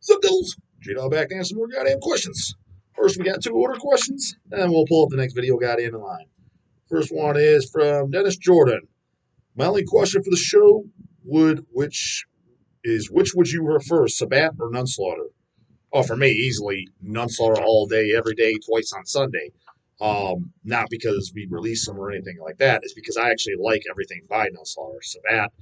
Sup, Dills? J-Dawg back to answer some more goddamn questions. First, we got two order questions, and we'll pull up the next video goddamn in line. First one is from Dennis Jordan. My only question for the show which would you prefer, Sabbat or Nunslaughter? Oh, for me, easily Nunslaughter all day, every day, twice on Sunday. Not because we release them or anything like that. It's because I actually like everything by Nunslaughter. Sabbat,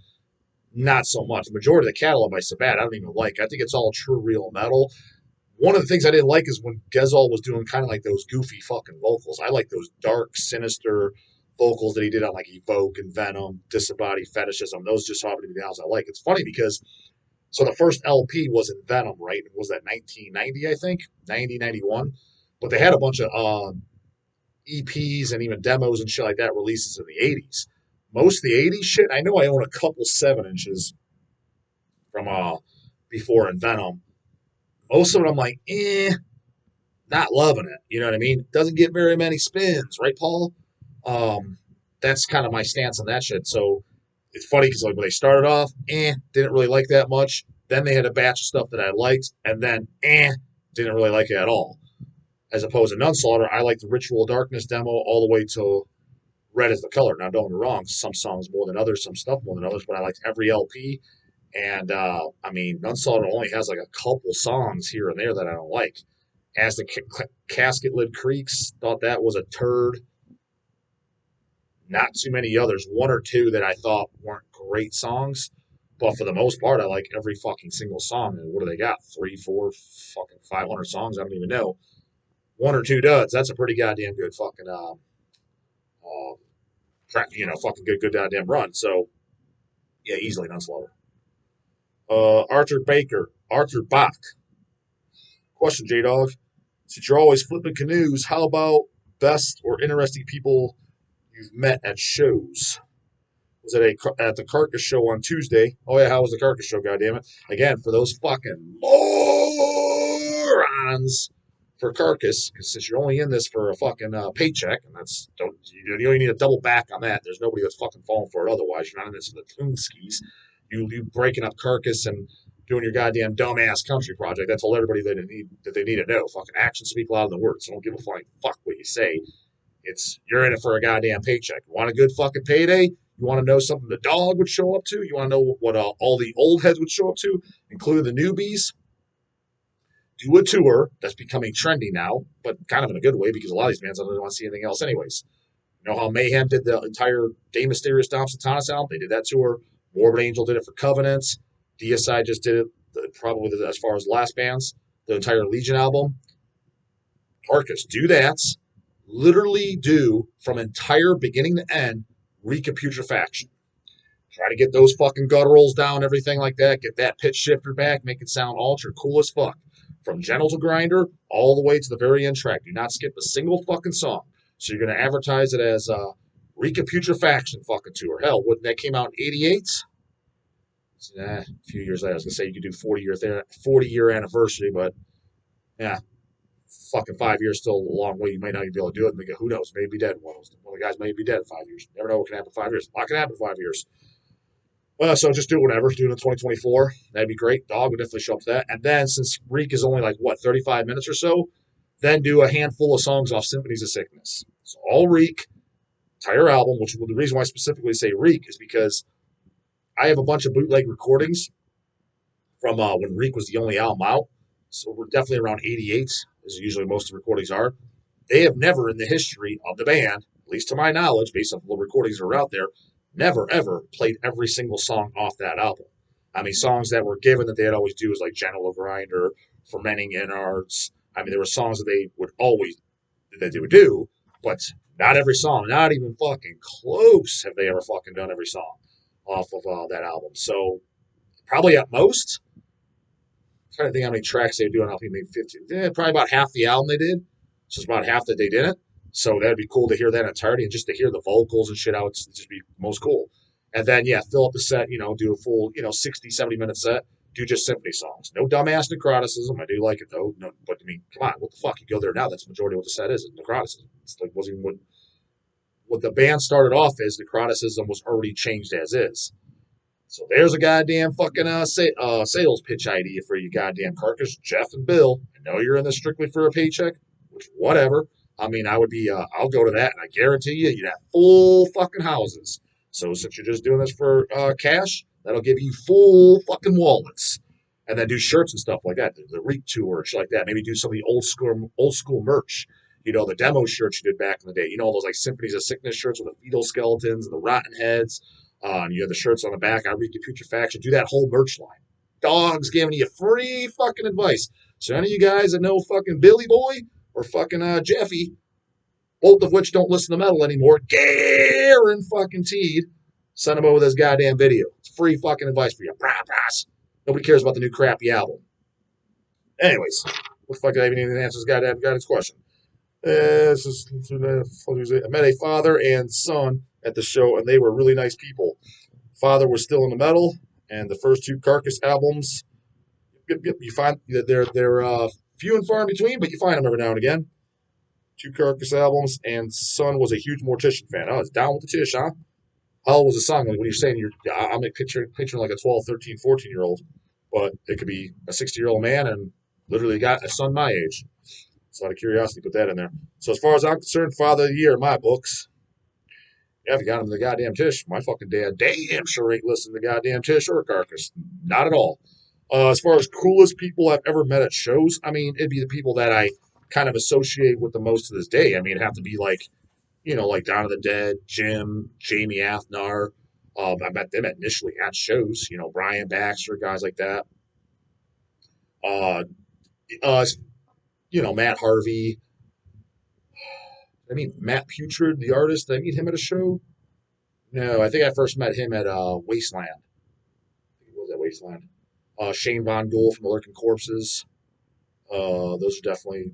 not so much. The majority of the catalog by Sabbat, I don't even like. I think it's all true real metal. One of the things I didn't like is when Gezal was doing kind of like those goofy fucking vocals. I like those dark, sinister vocals that he did on like Evoke and Venom, Disembodied Fetishism. Those just happen to be the albums I like. It's funny because so the first LP was in Venom, right? It was that 1990, I think, 90, 91. But they had a bunch of EPs and even demos and shit like that releases in the 80s. Most of the 80s shit, I know I own a couple 7 inches from before in Venom. Most of it I'm like, not loving it. You know what I mean? Doesn't get very many spins, right, Paul? That's kind of my stance on that shit. So it's funny because like when they started off, didn't really like that much. Then they had a batch of stuff that I liked, and then didn't really like it at all. As opposed to Nunslaughter, I like the Ritual Darkness demo all the way to Red is the Color. Now, don't get me wrong, some songs more than others, some stuff more than others, but I liked every LP. And I mean, Nunslaughter only has like a couple songs here and there that I don't like. As the Casket Lid Creeks, thought that was a turd. Not too many others, one or two that I thought weren't great songs, but for the most part, I like every fucking single song. And what do they got? 3, 4, fucking 500 songs? I don't even know. One or two duds. That's a pretty goddamn good fucking fucking good goddamn run. So yeah, easily Nunslaughter. Arthur Bach. Question, J-Dawg. Since you're always flipping canoes, how about best or interesting people you've met at shows? Was it at the Carcass show on Tuesday? Oh yeah, how was the Carcass show? Goddammit! Again, for those fucking morons for Carcass, because since you're only in this for a fucking paycheck, and you don't need a double back on that. There's nobody that's fucking falling for it otherwise. You're not in this for the tune skis. You breaking up Carcass and doing your goddamn dumbass country project. That's all everybody that they need to know. Fucking actions speak louder than words. So don't give a flying fuck what you say. You're in it for a goddamn paycheck. You want a good fucking payday? You want to know something the Dawg would show up to? You want to know what all the old heads would show up to, including the newbies? Do a tour that's becoming trendy now, but kind of in a good way because a lot of these bands don't want to see anything else anyways. You know how Mayhem did the entire Day Mysterious Dom Satanas album? They did that tour. Morbid Angel did it for Covenants. DSI just did it, probably as far as last bands, the entire Legion album. Carcass, do that. Literally do from entire beginning to end Rika Putrefaction. Try to get those fucking gutturals down, everything like that. Get that pitch shifter back, make it sound ultra cool as fuck. From Gentle to Grinder all the way to the very end track. Do not skip a single fucking song. So you're going to advertise it as Rika Putrefaction fucking tour. Hell, when that came out in 88? A few years later. I was going to say you could do 40-year anniversary, but yeah, fucking 5 years still a long way. You might not even be able to do it. And who knows? Maybe be dead. One of the guys may be dead in 5 years. Never know what can happen in 5 years. A lot can happen in 5 years. So just do whatever. Do it in 2024. That'd be great. Dawg would definitely show up to that. And then since Reek is only 35 minutes or so, then do a handful of songs off Symphonies of Sickness. So all Reek, entire album, which the reason why I specifically say Reek is because I have a bunch of bootleg recordings from when Reek was the only album out. So we're definitely around 88, as usually most of the recordings are. They have never in the history of the band, at least to my knowledge, based on the recordings that are out there, never, ever played every single song off that album. I mean, songs that were given that they'd always do is like Gentle Grinder, Fermenting Innards. I mean, there were songs that they would do, but not every song, not even fucking close have they ever fucking done every song off of that album. So probably at most, I'm trying to think how many tracks they would do on LP, maybe 15. Probably about half the album they did. So it's about half that they didn't. So that'd be cool to hear that entirety and just to hear the vocals and shit out. It'd just be most cool. And then, yeah, fill up the set, do a full, 60, 70-minute set. Do just symphony songs. No dumbass necroticism. I do like it, though. No, but, I mean, come on. What the fuck? You go there now. That's the majority of what the set is necroticism. It's like, wasn't even what the band started off as. Necroticism was already changed as is. So there's a goddamn fucking sales pitch idea for you goddamn Carcass, Jeff and Bill. I know you're in this strictly for a paycheck, which whatever. I mean, I would be, I'll go to that, and I guarantee you'd have full fucking houses. So since you're just doing this for cash, that'll give you full fucking wallets, and then do shirts and stuff like that, the REAP tour, shit like that. Maybe do some of the old school merch. You know, the demo shirts you did back in the day. You know, all those like Symphonies of Sickness shirts with the fetal skeletons and the rotten heads. You have the shirts on the back. I read the putrefaction. Do that whole merch line. Dawg's giving you free fucking advice. So any of you guys that know fucking Billy Boy or fucking Jeffy, both of which don't listen to metal anymore, guaranteed, send him over this goddamn video. It's free fucking advice for you. Nobody cares about the new crappy album. Anyways, what the fuck I even need to answer this goddamn question. I met a father and son at the show, and they were really nice people. Father was still in the metal, and the first two Carcass albums, you find that they're few and far in between, but you find them every now and again. Two Carcass albums, and son was a huge Mortician fan. Oh, it's down with the Tish, huh? How old was the son? When you're saying I'm picturing like a 12, 13, 14-year-old, but it could be a 60-year-old man and literally got a son my age. So out of curiosity, put that in there. So as far as I'm concerned, Father of the Year in my books. Yeah, if you got him to the goddamn Tish, my fucking dad damn sure ain't listening to the goddamn Tish or Carcass. Not at all. As far as coolest people I've ever met at shows, I mean, it'd be the people that I kind of associate with the most to this day. I mean, it'd have to be like, you know, like Dawn of the Dead, Jim, Jamie Athnar. I met them initially at shows, you know, Brian Baxter, guys like that. Uh, uh, you know, Matt Harvey. I mean, Matt Putrid, the artist. Did I meet him at a show? No, I think I first met him at Wasteland. I think it was at Wasteland. Shane Von Gool from the Lurking Corpses. Those are definitely.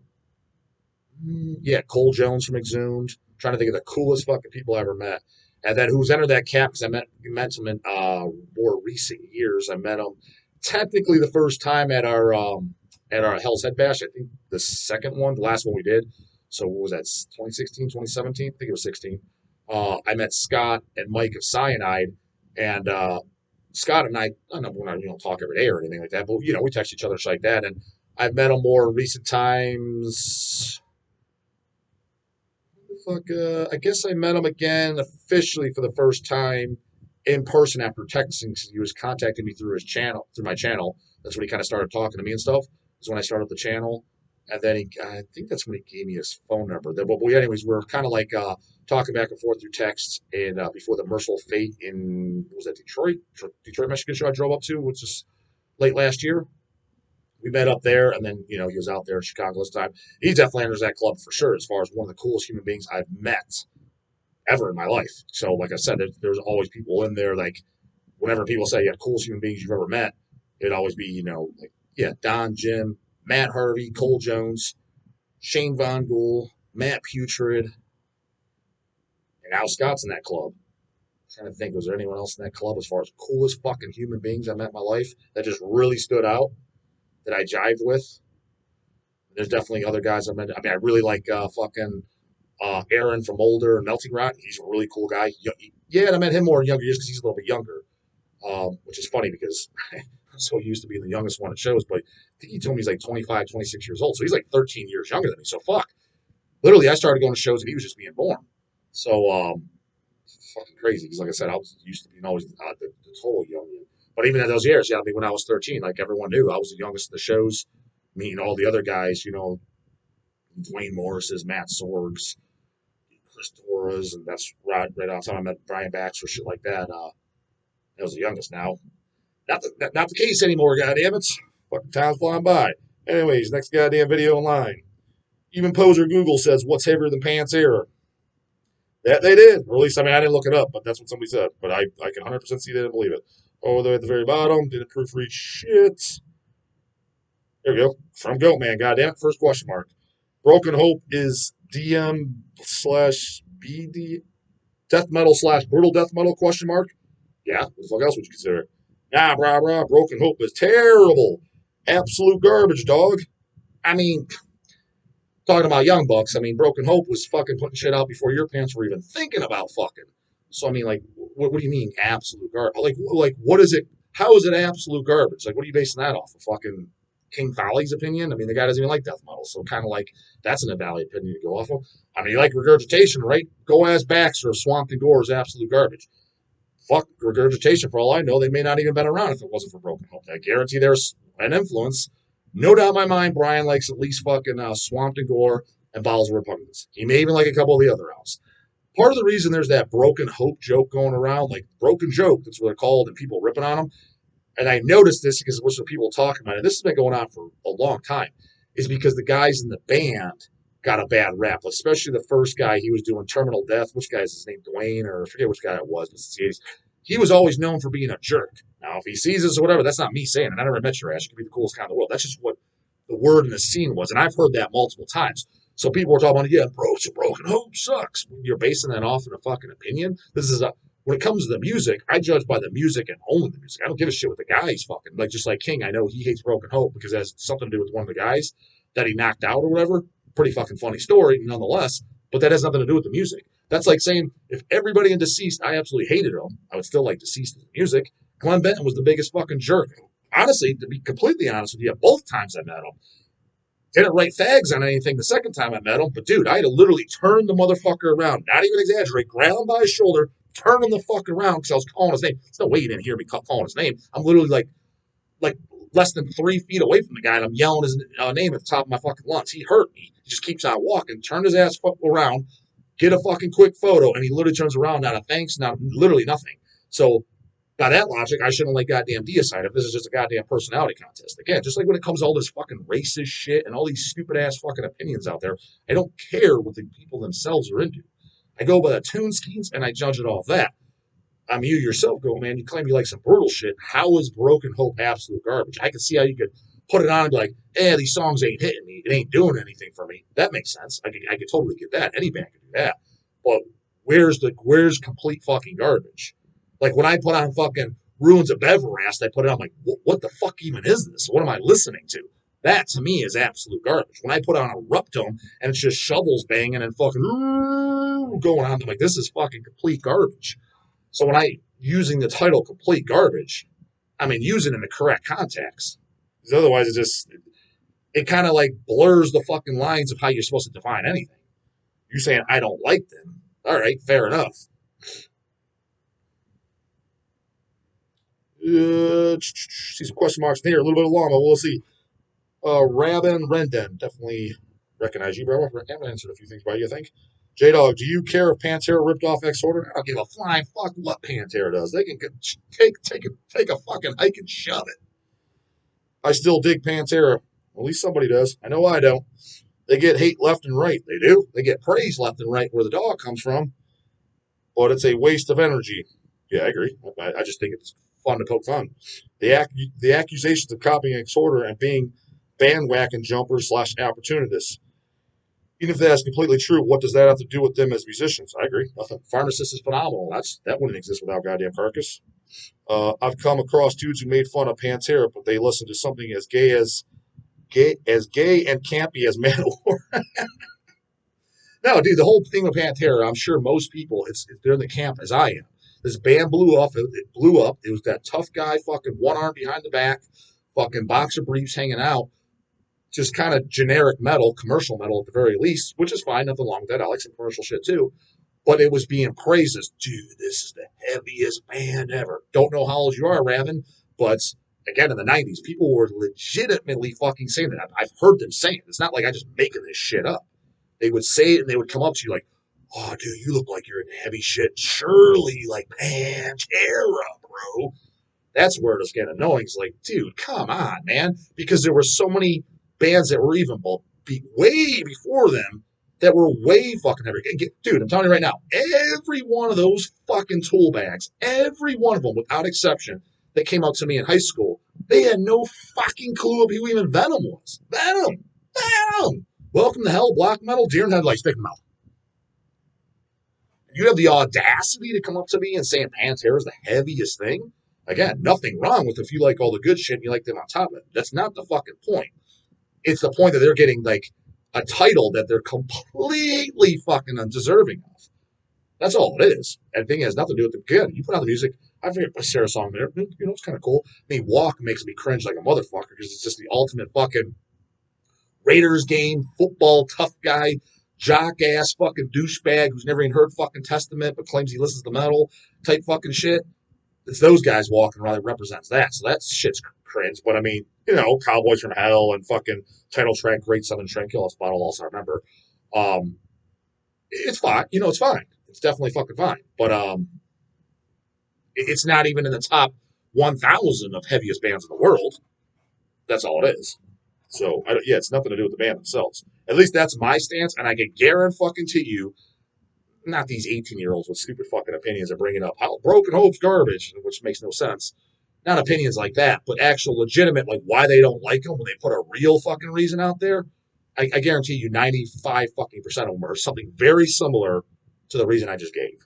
Yeah, Cole Jones from Exhumed. Trying to think of the coolest fucking people I ever met. And then who's entered that cap, because I met him in more recent years. I met him technically the first time at our Hell's Head Bash. I think the second one, the last one we did. So what was that, 2016, 2017? I think it was 16. I met Scott and Mike of Cyanide, and Scott and I don't know, we don't talk every day or anything like that, but you know, we text each other like that. And I've met him more in recent times. I guess I met him again officially for the first time in person after texting. He was contacting me through my channel. That's when he kind of started talking to me and stuff. That's when I started the channel. And then I think that's when he gave me his phone number. But anyways, we're kind of like talking back and forth through texts. And before the Merciful Fate in, was that Detroit, Michigan show I drove up to, which is late last year. We met up there, and then, you know, he was out there in Chicago this time. He definitely enters that club for sure as far as one of the coolest human beings I've met ever in my life. So, like I said, there's always people in there, like, whenever people say, yeah, coolest human beings you've ever met, it'd always be, you know, like, yeah, Don, Jim, Matt Harvey, Cole Jones, Shane Von Gool, Matt Putrid, and Al Scott's in that club. I'm trying to think, was there anyone else in that club as far as coolest fucking human beings I met in my life that just really stood out? That I jived with. There's definitely other guys I met. I mean, I really like Aaron from Older and Melting Rock. He's a really cool guy. Yeah, and I met him more in younger years because he's a little bit younger, which is funny because I'm so used to being the youngest one at shows. But I think he told me he's like 25, 26 years old. So he's like 13 years younger than me. So fuck. Literally, I started going to shows and he was just being born. So fucking crazy. Because like I said, I was used to being always the total young. But even at those years, yeah, I mean, when I was 13, like everyone knew, I was the youngest of the shows, meeting all the other guys, you know, Dwayne Morris's, Matt Sorg's, Chris Torres, and that's right on time I met Brian Baxter, shit like that. I was the youngest now. Not the case anymore, goddammit. Fucking time's flying by. Anyways, next goddamn video online. Even Poser Google says, what's heavier than Pantera? That they did. Or at least, I mean, I didn't look it up, but that's what somebody said. But I can 100% see that and believe it. Oh, they're at the very bottom. Didn't proofread shit. There we go. From Goatman. Goddamn it. First question mark. Broken Hope is DM/BD death metal / brutal death metal question mark? Yeah. What the fuck else would you consider it? Nah, brah. Broken Hope is terrible. Absolute garbage, dog. I mean, talking about Young Bucks, I mean, Broken Hope was fucking putting shit out before your pants were even thinking about fucking. So I mean, like, what do you mean absolute garbage? Like, what is it? How is it absolute garbage? Like, what are you basing that off of? Fucking King Folly's opinion? I mean, the guy doesn't even like death metal, so kind of like that's an invalid opinion to go off of. I mean, you like regurgitation, right? Go ask Baxter of Swamp and Gore is absolute garbage. Fuck regurgitation. For all I know, they may not even been around if it wasn't for Broken Hope. I guarantee there's an influence. No doubt in my mind, Brian likes at least fucking Swamped and Gore and Bottles of Repugnance. He may even like a couple of the other albums. Part of the reason there's that Broken Hope joke going around, like Broken Joke, that's what they're called, and people ripping on them. And I noticed this because it was what people talking about it. This has been going on for a long time. Is because the guys in the band got a bad rap, especially the first guy. He was doing Terminal Death. Which guy is his name? Dwayne, or I forget which guy it was. But it's the 80s. He was always known for being a jerk. Now, if he sees this or whatever, that's not me saying it. I never met your ass. You could be the coolest guy in the world. That's just what the word in the scene was. And I've heard that multiple times. So people were talking about, yeah, bro, it's a Broken Hope sucks. You're basing that off in a fucking opinion. When it comes to the music, I judge by the music and only the music. I don't give a shit what the guy's fucking, like, just like King, I know he hates Broken Hope because it has something to do with one of the guys that he knocked out or whatever. Pretty fucking funny story, nonetheless, but that has nothing to do with the music. That's like saying if everybody in Deceased, I absolutely hated him, I would still like Deceased music. Juan Benton was the biggest fucking jerk. Honestly, to be completely honest with you, both times I met him, didn't write fags on anything the second time I met him, but dude, I had to literally turn the motherfucker around, not even exaggerate, grab him by his shoulder, turn him the fuck around because I was calling his name. There's no way he didn't hear me calling his name. I'm literally like less than 3 feet away from the guy, and I'm yelling his name at the top of my fucking lungs. He hurt me. He just keeps on walking, turned his ass around, get a fucking quick photo, and he literally turns around, not a thanks, not literally nothing. So by that logic, I shouldn't let goddamn deicide if this is just a goddamn personality contest. Again, just like when it comes to all this fucking racist shit and all these stupid ass fucking opinions out there, I don't care what the people themselves are into. I go by the tune schemes and I judge it off that. I mean, you yourself go, man, you claim you like some brutal shit. How is Broken Hope absolute garbage? I can see how you could put it on and be like, these songs ain't hitting me. It ain't doing anything for me. That makes sense. I could totally get that. Any band could do that. But where's complete fucking garbage? Like when I put on fucking Ruins of Beverast, I put it on like, what the fuck even is this? What am I listening to? That to me is absolute garbage. When I put on a Ruptome and it's just shovels banging and fucking going on, I'm like, this is fucking complete garbage. So when I using the title complete garbage, I mean using it in the correct context. Because otherwise it kind of like blurs the fucking lines of how you're supposed to define anything. You're saying I don't like them. All right, fair enough. See some question marks in here, a little bit of long, but we'll see. Rabin Rendon, definitely recognize you, bro. I haven't answered a few things by you, I think. J-Dog, do you care if Pantera ripped off Exorder? I don't give a flying fuck what Pantera does. They can take a fucking hike and shove it. I still dig Pantera. At least somebody does. I know I don't. They get hate left and right. They do. They get praise left and right where the dog comes from. But it's a waste of energy. Yeah, I agree. I just think it's fun to poke fun. The accusations of copying Exorder and being bandwagon jumpers / opportunists. Even if that's completely true, what does that have to do with them as musicians? I agree. Nothing. Pharmacist is phenomenal. That wouldn't exist without goddamn Carcass. I've come across dudes who made fun of Pantera, but they listened to something as gay and campy as Manowar. No, dude, the whole thing with Pantera, I'm sure most people, they're in the camp as I am. This band blew up. It blew up. It was that tough guy, fucking one arm behind the back, fucking boxer briefs hanging out. Just kind of generic metal, commercial metal at the very least, which is fine. Nothing wrong with that. I like some commercial shit too. But it was being praised as, dude, this is the heaviest band ever. Don't know how old you are, Raven, but again, in the 90s, people were legitimately fucking saying that. I've heard them saying it. It's not like I'm just making this shit up. They would say it and they would come up to you like, oh, dude, you look like you're in heavy shit. Surely, like, Pantera, bro. That's where it was getting annoying. It's like, dude, come on, man. Because there were so many bands that were even way before them that were way fucking heavy. Dude, I'm telling you right now, every one of those fucking tool bags, every one of them, without exception, that came out to me in high school, they had no fucking clue of who even Venom was. Venom! Welcome to hell, black metal, deer in headlights, stick them out. You have the audacity to come up to me and say Pantera is the heaviest thing? Again, nothing wrong with if you like all the good shit and you like them on top of it. That's not the fucking point. It's the point that they're getting like a title that they're completely fucking undeserving of. That's all it is. And the thing has nothing to do with the good. You put on the music. I forget what Sarah's song there. It's kind of cool. I mean, Walk makes me cringe like a motherfucker because it's just the ultimate fucking Raiders game, football tough guy, jock ass fucking douchebag who's never even heard fucking Testament but claims he listens to metal type fucking shit. It's those guys walking around that represents that. So that shit's cringe. But I mean, Cowboys from Hell and fucking title track, Great Southern Tranquil. That's about all else I remember. It's fine. It's fine. It's definitely fucking fine. But it's not even in the top 1,000 of heaviest bands in the world. That's all it is. So, it's nothing to do with the band themselves. At least that's my stance, and I can guarantee you, not these 18-year-olds with stupid fucking opinions are bringing up how Broken Hope's garbage, which makes no sense. Not opinions like that, but actual legitimate, like why they don't like them when they put a real fucking reason out there. I guarantee you 95 fucking percent of them are something very similar to the reason I just gave.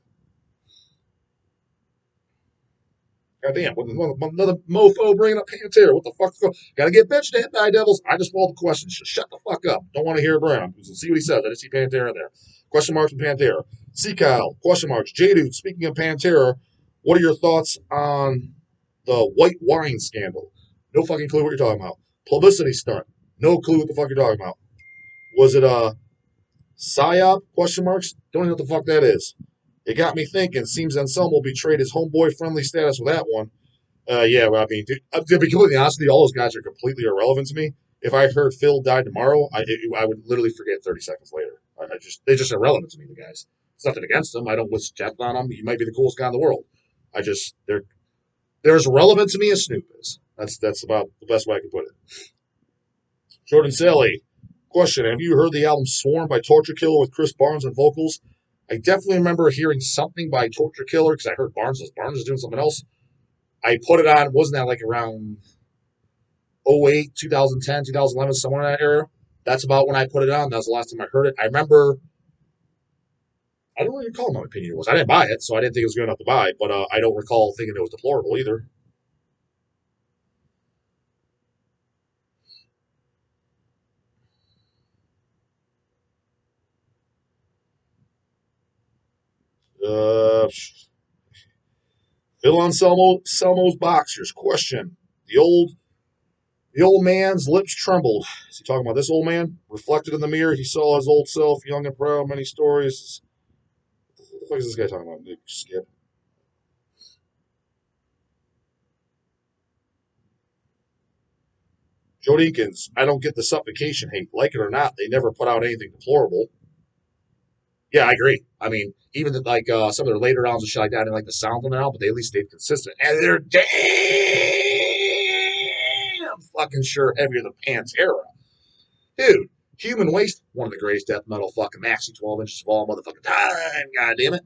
God damn, another mofo bringing up Pantera. What the fuck's going on? Gotta get bitched at by Devils. I just called the question. Shut the fuck up. Don't want to hear Brown. See what he says. I didn't see Pantera in there. Question marks from Pantera. See Kyle. Question marks. J-Dude, speaking of Pantera, what are your thoughts on the white wine scandal? No fucking clue what you're talking about. Publicity stunt. No clue what the fuck you're talking about. Was it a psyop? Question marks. Don't know what the fuck that is. It got me thinking. Seems Anselmo betrayed his homeboy-friendly status with that one. Yeah, well, I mean, dude, to be completely honest with you, all those guys are completely irrelevant to me. If I heard Phil died tomorrow, I would literally forget 30 seconds later. They're just irrelevant to me, the guys. It's nothing against them. I don't wish death on them. He might be the coolest guy in the world. They're as relevant to me as Snoop is. That's about the best way I can put it. Jordan Sally, question: have you heard the album Swarm by Torture Killer with Chris Barnes on vocals? I definitely remember hearing something by Torture Killer because I heard Barnes was doing something else. I put it on, wasn't that like around 08, 2010, 2011, somewhere in that era? That's about when I put it on. That was the last time I heard it. I remember, I don't really recall what my opinion was. I didn't buy it, so I didn't think it was good enough to buy, but I don't recall thinking it was deplorable either. Phil Anselmo's boxers. Question: The old man's lips trembled. Is he talking about this old man? Reflected in the mirror, he saw his old self, young and proud. Many stories. What the fuck is this guy talking about? Nick Skip. Joe Deakins. I don't get the suffocation hate. Like it or not, they never put out anything deplorable. Yeah, I agree. I mean, even some of their later albums and shit like that, I didn't like the sound on their album, but they at least stayed consistent. And they're damn fucking sure heavier than Pantera. Dude, Human Waste, one of the greatest death metal fucking maxi 12 inches of all motherfucking time, god damn it.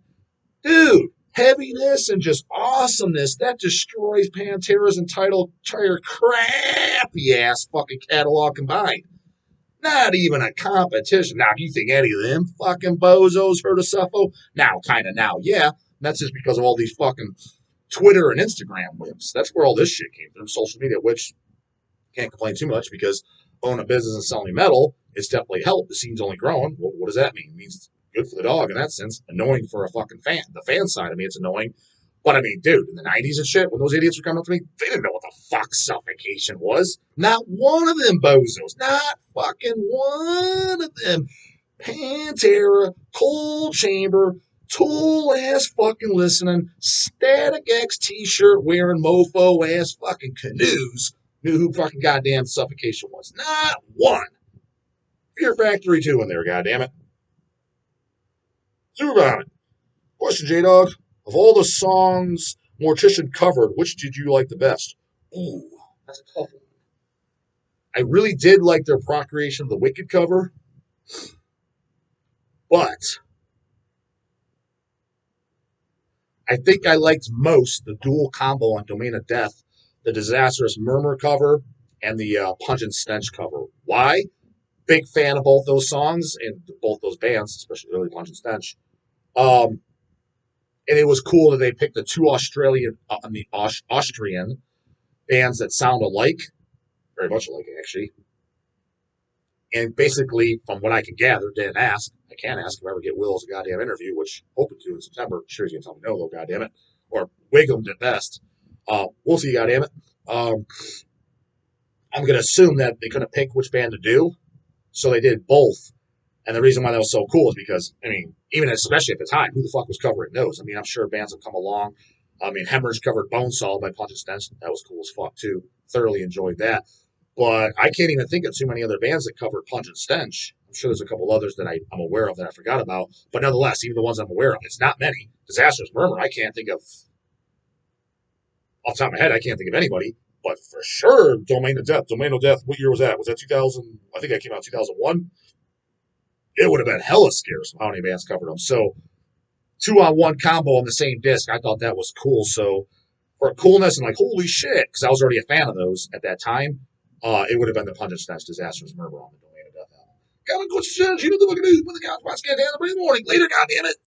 Dude, heaviness and just awesomeness, that destroys Pantera's entire crappy ass fucking catalog combined. Not even a competition. Now, do you think any of them fucking bozos heard of Suffo? Now, kind of now, yeah. That's just because of all these fucking Twitter and Instagram wimps. That's where all this shit came from, social media, which can't complain too much because owning a business and selling metal, it's definitely helped. The scene's only growing. What does that mean? It means it's good for the dog in that sense. Annoying for a fucking fan. The fan side of me, it's annoying. But I mean, dude, in the 90s and shit, when those idiots were coming up to me, they didn't know what the fuck suffocation was. Not one of them bozos. Not fucking one of them. Pantera, Cold Chamber, Tool ass fucking listening, Static X t-shirt wearing mofo ass fucking canoes knew who fucking goddamn suffocation was. Not one. Fear Factory 2 in there, goddammit. Super on it. Question, J-Dog. Of all the songs Mortician covered, which did you like the best? Ooh, that's a tough one. I really did like their Procreation of the Wicked cover, but I think I liked most the dual combo on Domain of Death, the Disastrous Murmur cover, and the Pungent Stench cover. Why? Big fan of both those songs and both those bands, especially early Pungent Stench. And it was cool that they picked the two Austrian bands that sound alike, very much alike actually. And basically, from what I can gather, didn't ask, I can ask if I ever get Will as a goddamn interview, which hoping to in September. Sure, he's gonna tell me no, though. Goddamn it, or Wiggum at best. We'll see. Goddamn it. I'm gonna assume that they couldn't pick which band to do, so they did both. And the reason why that was so cool is because, I mean, even especially at the time, who the fuck was covering those? I mean, I'm sure bands have come along. I mean, Hemorrhage covered Bonesaw by Punch and Stench. That was cool as fuck, too. Thoroughly enjoyed that. But I can't even think of too many other bands that covered Punch and Stench. I'm sure there's a couple others that I'm aware of that I forgot about. But nonetheless, even the ones I'm aware of, it's not many. Disastrous Murmur, I can't think of, off the top of my head, I can't think of anybody. But for sure, Domain of Death. Domain of Death, what year was that? Was that 2000? I think that came out in 2001. It would have been hella scarce how many bands covered them. So 2-on-1 combo on the same disc, I thought that was cool. So for coolness and like, holy shit, because I was already a fan of those at that time, it would have been the Punch and Stench Disastrous Murmur on the Domain of Death album. Gotta go to church, you know the fucking news, when the guys watch get down every morning. Later, goddammit.